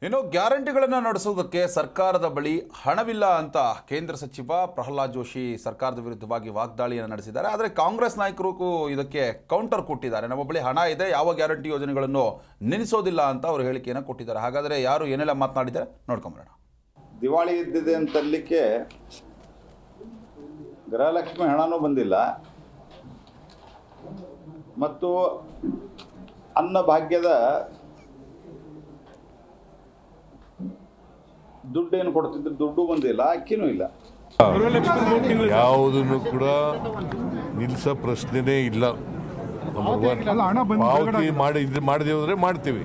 ಇನ್ನು ಗ್ಯಾರಂಟಿಗಳನ್ನು ನಡೆಸುವುದಕ್ಕೆ ಸರ್ಕಾರದ ಬಳಿ ಹಣವಿಲ್ಲ ಅಂತ ಕೇಂದ್ರ ಸಚಿವ ಪ್ರಹ್ಲಾದ್ ಜೋಶಿ ಸರ್ಕಾರದ ವಿರುದ್ಧವಾಗಿ ವಾಗ್ದಾಳಿಯನ್ನು ನಡೆಸಿದ್ದಾರೆ. ಆದರೆ ಕಾಂಗ್ರೆಸ್ ನಾಯಕರು ಇದಕ್ಕೆ ಕೌಂಟರ್ ಕೊಟ್ಟಿದ್ದಾರೆ. ನಮ್ಮ ಬಳಿ ಹಣ ಇದೆ, ಯಾವ ಗ್ಯಾರಂಟಿ ಯೋಜನೆಗಳನ್ನು ನಿಲ್ಲಿಸೋದಿಲ್ಲ ಅಂತ ಅವರು ಹೇಳಿಕೆಯನ್ನು ಕೊಟ್ಟಿದ್ದಾರೆ. ಹಾಗಾದರೆ ಯಾರು ಏನೆಲ್ಲ ಮಾತನಾಡಿದ್ದಾರೆ ನೋಡ್ಕೊಂಬರೋಣ. ದಿವಾಳಿ ಇದ್ದಿದೆ ಅಂತಲಿಕ್ಕೆ ಗೃಹಲಕ್ಷ್ಮಿ ಹಣನೂ ಬಂದಿಲ್ಲ ಮತ್ತು ಅನ್ನಭಾಗ್ಯದ ದುಡ್ಡೇನು ಕೊಡ್ತಿದ್ರು, ದುಡ್ಡು ಬಂದಿಲ್ಲ, ಅಕ್ಕಿನೂ ಇಲ್ಲ. ಯಾವುದನ್ನು ಕೂಡ ನಿಲ್ಲಿಸೋ ಪ್ರಶ್ನೆನೇ ಇಲ್ಲ. ಪಾವತಿ ಮಾಡದೆ ಹೋದ್ರೆ ಮಾಡ್ತೀವಿ.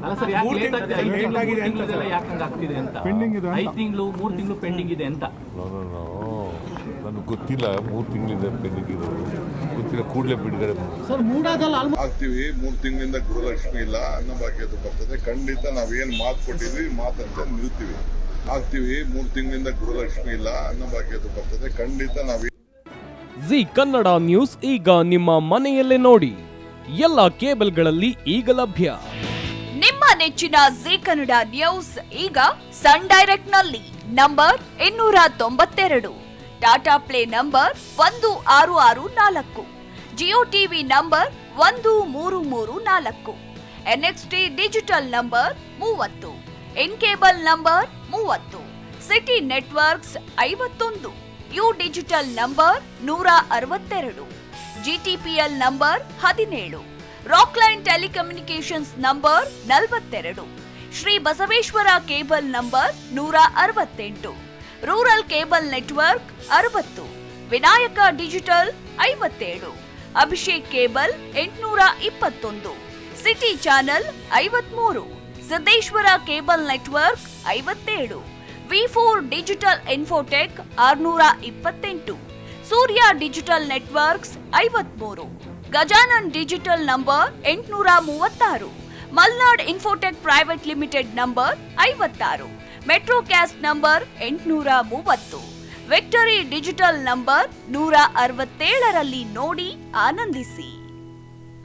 ನನಗೆ ಗೊತ್ತಿಲ್ಲ 3 ತಿಂಗಳಿಂದ ಪೆಂಡಿಂಗ್ ಇರೋದು ಗೊತ್ತಿಲ್ಲ. ಕೂಡಲೇ ಬಿಡುಗಡೆ ಆಗ್ತೀವಿ. 3 ತಿಂಗಳಿಂದ ಗೃಹಲಕ್ಷ್ಮಿ ಇಲ್ಲ, ಅನ್ನಭಾಗ್ಯದ ಬರ್ತದೆ. ಖಂಡಿತ ನಾವೇನು ಮಾತು ಕೊಟ್ಟಿದ್ವಿ ಮಾತಂತ ನಿಲ್ತೀವಿ. ಆಗ್ತೀವಿ. 3 ತಿಂಗಳಿಂದ ಗೃಹಲಕ್ಷ್ಮಿ ಇಲ್ಲ, ಅನ್ನಭಾಗ್ಯದ ಬರ್ತದೆ. ಖಂಡಿತ ನಾವೇ. ಜಿ ಕನ್ನಡ ನ್ಯೂಸ್ ಈಗ ನಿಮ್ಮ ಮನೆಯಲ್ಲೇ ನೋಡಿ. ಎಲ್ಲ ಕೇಬಲ್ಗಳಲ್ಲಿ ಈಗ ಲಭ್ಯ. ನಿಮ್ಮ ನೆಚ್ಚಿನ ಜಿ ಕನ್ನಡ ನ್ಯೂಸ್ ಈಗ ಸನ್ ಡೈರೆಕ್ಟ್ ನಲ್ಲಿ number 292, Tata play number 1664, Jio TV number 1334, NXT digital number 30, in cable number 30, city networks 51, U digital number 162, GTPL number 17, Rockline telecommunications number 42, Shri Basaveshwara cable number 168, rural cable network 60, Vinayaka digital 57, Abhishek cable 821, city channel 53, Siddeshwara cable network 57, ವಿ4 digital infotech 628, Surya digital networks 53, Gajanan digital number 836, Malnad infotech private limited number 56, Metrocast number 830, victory digital number 167ರಲ್ಲಿ ನೋಡಿ ಆನಂದಿಸಿ.